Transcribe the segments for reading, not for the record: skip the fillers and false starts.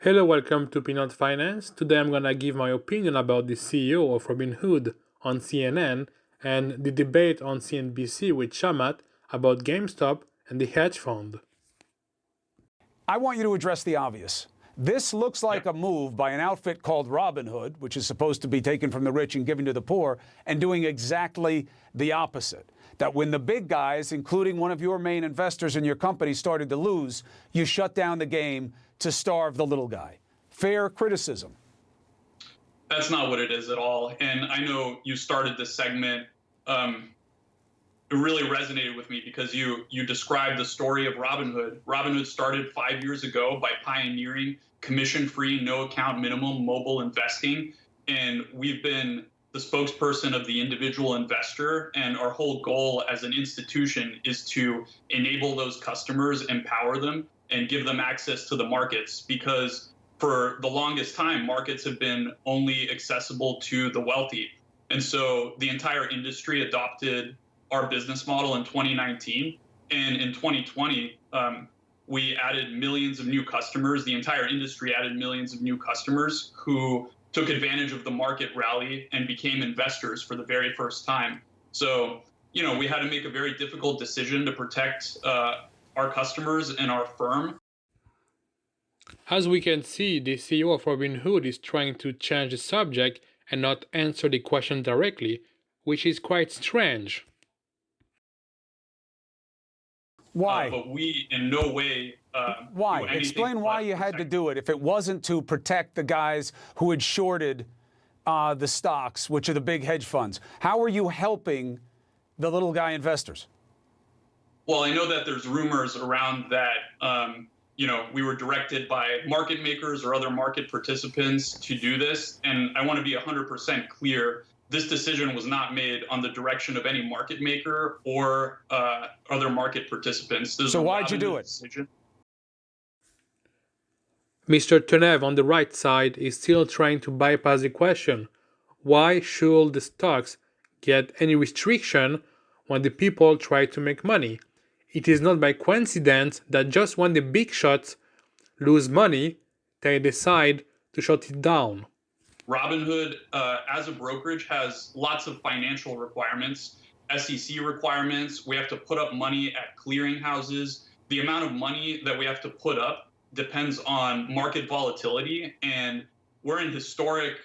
Hello, welcome to Peanut Finance. Today I'm gonna give my opinion about the CEO of Robinhood on CNN and the debate on CNBC with Chamath about GameStop and the hedge fund. I want you to address the obvious. This looks like a move by an outfit called Robinhood, which is supposed to be taken from the rich and given to the poor, and doing exactly the opposite. That when the big guys, including one of your main investors in your company, started to lose, you shut down the game to starve the little guy. Fair criticism. That's not what it is at all. And I know you started this segment. It really resonated with me because you described the story of Robinhood. Robinhood started 5 years ago by pioneering commission-free, no-account minimum mobile investing. And we've been the spokesperson of the individual investor. And our whole goal as an institution is to enable those customers, empower them, and give them access to the markets. Because for the longest time, markets have been only accessible to the wealthy. And so the entire industry adopted our business model in 2019. And in 2020, we added millions of new customers. The entire industry added millions of new customers who took advantage of the market rally and became investors for the very first time. So, we had to make a very difficult decision to protect our customers and our firm. As we can see, the CEO of Robinhood is trying to change the subject and not answer the question directly, which is quite strange. Why? But we in no way. Why? Explain why you had to do it if it wasn't to protect the guys who had shorted the stocks, which are the big hedge funds. How are you helping the little guy investors? Well, I know that there's rumors around that, we were directed by market makers or other market participants to do this. And I want to be 100% clear. This decision was not made on the direction of any market maker or other market participants. So why'd you do it? Decision. Mr. Tenev on the right side is still trying to bypass the question. Why should the stocks get any restriction when the people try to make money? It is not by coincidence that just when the big shots lose money, they decide to shut it down. Robinhood, as a brokerage, has lots of financial requirements, SEC requirements. We have to put up money at clearinghouses. The amount of money that we have to put up depends on market volatility, and we're in a historic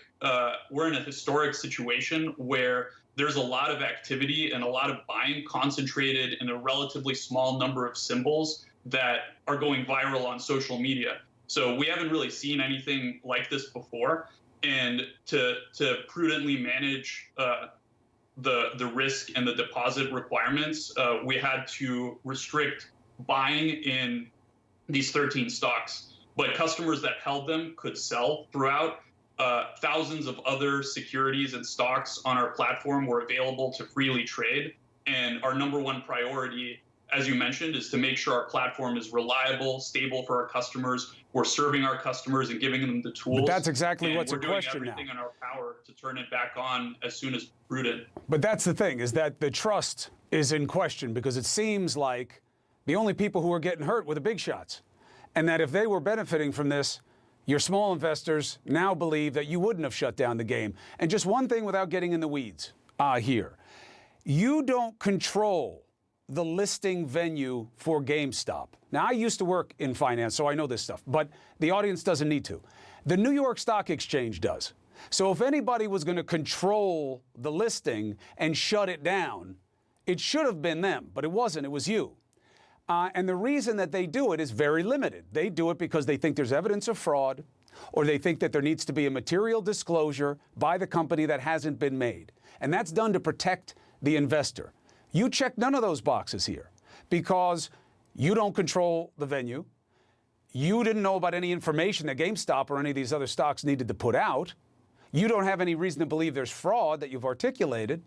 situation where there's a lot of activity and a lot of buying concentrated in a relatively small number of symbols that are going viral on social media. So we haven't really seen anything like this before. And to prudently manage the risk and the deposit requirements, we had to restrict buying in these 13 stocks. But customers that held them could sell throughout. Thousands of other securities and stocks on our platform were available to freely trade. And our number one priority, as you mentioned, is to make sure our platform is reliable, stable for our customers. We're serving our customers and giving them the tools. But that's exactly what's in question now. We're doing everything in our power to turn it back on as soon as prudent. But that's the thing, is that the trust is in question because it seems like the only people who are getting hurt were the big shots. And that if they were benefiting from this, your small investors now believe that you wouldn't have shut down the game. And just one thing without getting in the weeds here. You don't control the listing venue for GameStop. Now, I used to work in finance, so I know this stuff, but the audience doesn't need to. The New York Stock Exchange does. So if anybody was going to control the listing and shut it down, it should have been them, but it wasn't. It was you. And the reason that they do it is very limited. They do it because they think there's evidence of fraud, or they think that there needs to be a material disclosure by the company that hasn't been made. And that's done to protect the investor. You check none of those boxes here because you don't control the venue. You didn't know about any information that GameStop or any of these other stocks needed to put out. You don't have any reason to believe there's fraud that you've articulated.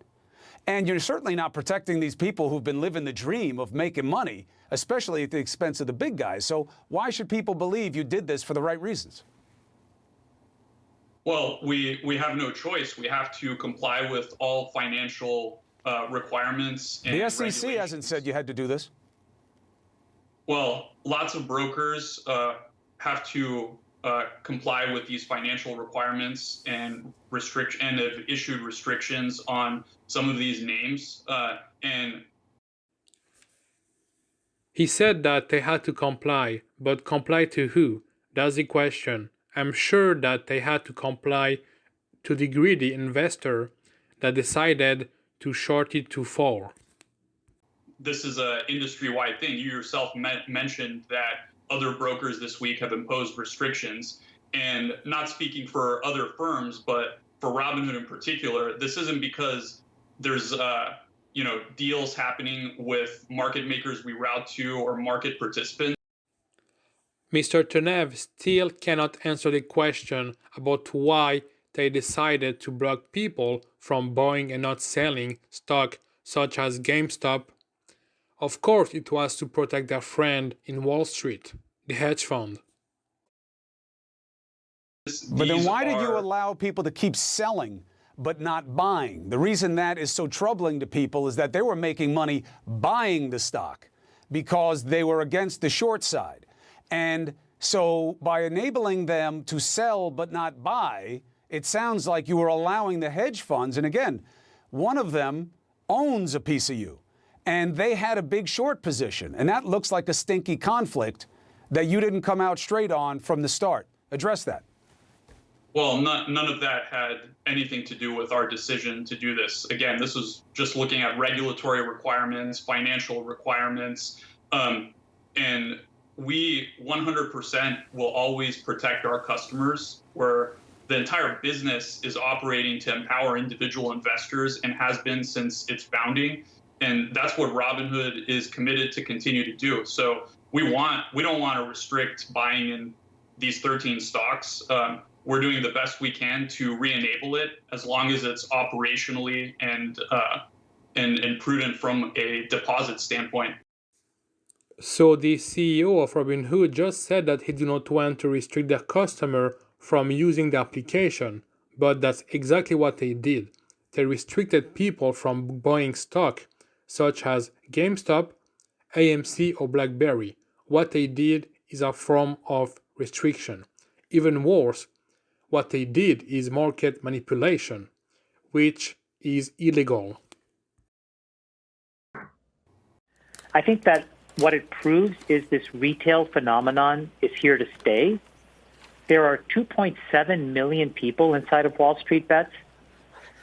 And you're certainly not protecting these people who've been living the dream of making money, especially at the expense of the big guys. So why should people believe you did this for the right reasons? Well, we have no choice. We have to comply with all financial requirements and the SEC hasn't said you had to do this. Well, lots of brokers have to comply with these financial requirements and have issued restrictions on some of these names. And He said that they had to comply, but comply to who? That's the question. I'm sure that they had to comply to the greedy investor that decided to short it to fall. this is an industry-wide thing. You yourself mentioned that other brokers this week have imposed restrictions. And not speaking for other firms, but for Robinhood in particular, this isn't because there's deals happening with market makers we route to or market participants. Mr. Tenev still cannot answer the question about why they decided to block people from buying and not selling stock such as GameStop. Of course, it was to protect their friend in Wall Street, the hedge fund. But then why did you allow people to keep selling but not buying? The reason that is so troubling to people is that they were making money buying the stock because they were against the short side. And so by enabling them to sell but not buy, it sounds like you were allowing the hedge funds, and again, one of them owns a piece of you, and they had a big short position, and that looks like a stinky conflict that you didn't come out straight on from the start. Address that. Well, none of that had anything to do with our decision to do this. Again, this was just looking at regulatory requirements, financial requirements, and we 100% will always protect our customers, where the entire business is operating to empower individual investors and has been since its founding. And that's what Robinhood is committed to continue to do. So we don't want to restrict buying in these 13 stocks. We're doing the best we can to re-enable it as long as it's operationally and prudent from a deposit standpoint. So the CEO of Robinhood just said that he do not want to restrict their customer from using the application, but that's exactly what they did. They restricted people from buying stock, such as GameStop, AMC, or BlackBerry. What they did is a form of restriction. Even worse, what they did is market manipulation, which is illegal. I think that what it proves is this retail phenomenon is here to stay. There are 2.7 million people inside of Wallstreetbets.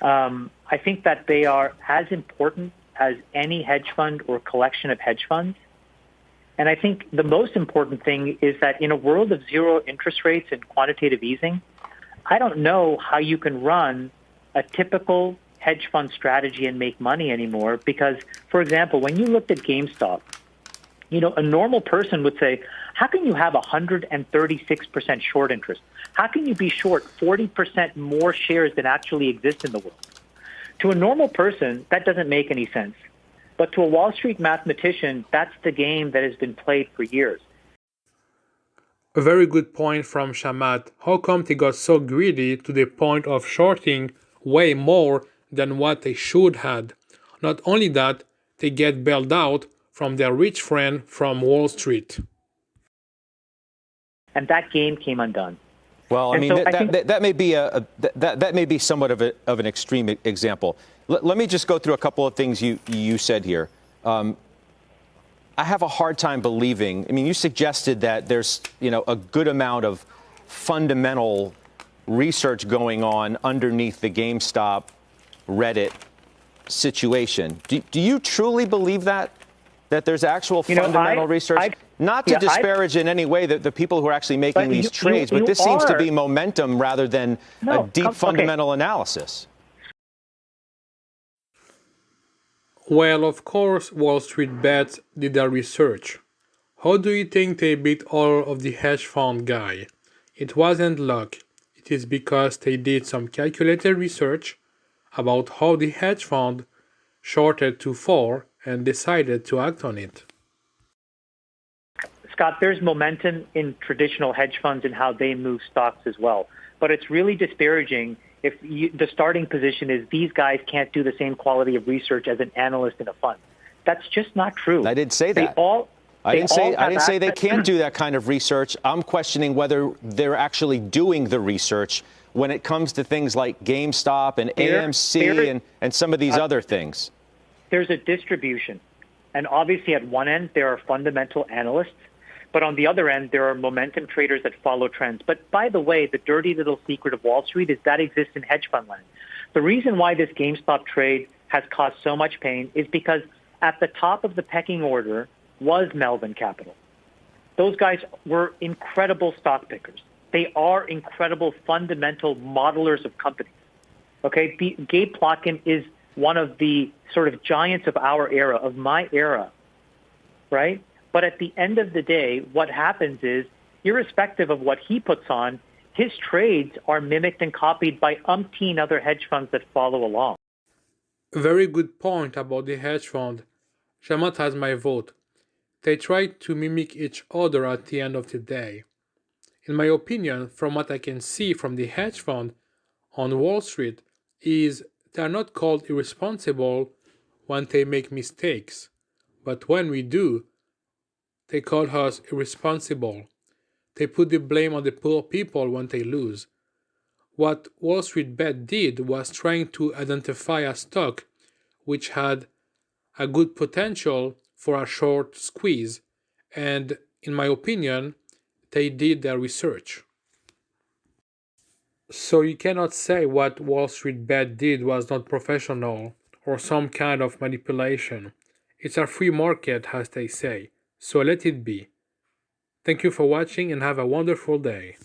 I think that they are as important as any hedge fund or collection of hedge funds. And I think the most important thing is that in a world of zero interest rates and quantitative easing, I don't know how you can run a typical hedge fund strategy and make money anymore. Because, for example, when you looked at GameStop, a normal person would say, how can you have 136% short interest? How can you be short 40% more shares than actually exist in the world? To a normal person, that doesn't make any sense. But to a Wall Street mathematician, that's the game that has been played for years. A very good point from Chamath. How come they got so greedy to the point of shorting way more than what they should had? Not only that, they get bailed out from their rich friend from Wall Street. And that game came undone. Well, I mean, that may be somewhat of an extreme example. Let me just go through a couple of things you said here. I have a hard time believing. I mean, you suggested that there's a good amount of fundamental research going on underneath the GameStop Reddit situation. Do you truly believe that there's actual fundamental research? Not to disparage in any way the people who are actually making these trades, but this seems to be momentum rather than a deep fundamental analysis. Well, of course, Wallstreetbets did their research. How do you think they beat all of the hedge fund guy? It wasn't luck. It is because they did some calculated research about how the hedge fund shorted too far and decided to act on it. Scott, there's momentum in traditional hedge funds and how they move stocks as well. But it's really disparaging if the starting position is these guys can't do the same quality of research as an analyst in a fund. That's just not true. I did say that. I didn't say they can't do that kind of research. I'm questioning whether they're actually doing the research when it comes to things like GameStop and AMC and some of these other things. There's a distribution. And obviously at one end, there are fundamental analysts. But on the other end, there are momentum traders that follow trends. But by the way, the dirty little secret of Wall Street is that exists in hedge fund land. The reason why this GameStop trade has caused so much pain is because at the top of the pecking order was Melvin Capital. Those guys were incredible stock pickers. They are incredible fundamental modelers of companies. Okay, Gabe Plotkin is one of the sort of giants of our era, of my era, right? But at the end of the day, what happens is, irrespective of what he puts on, his trades are mimicked and copied by umpteen other hedge funds that follow along. Very good point about the hedge fund. Chamath has my vote. They try to mimic each other at the end of the day. In my opinion, from what I can see from the hedge fund on Wall Street, is they are not called irresponsible when they make mistakes. But when we do, they call us irresponsible. They put the blame on the poor people when they lose. What Wallstreetbets did was trying to identify a stock which had a good potential for a short squeeze, and in my opinion, they did their research. So you cannot say what Wallstreetbets did was not professional or some kind of manipulation. It's a free market, as they say, so let it be. Thank you for watching and have a wonderful day.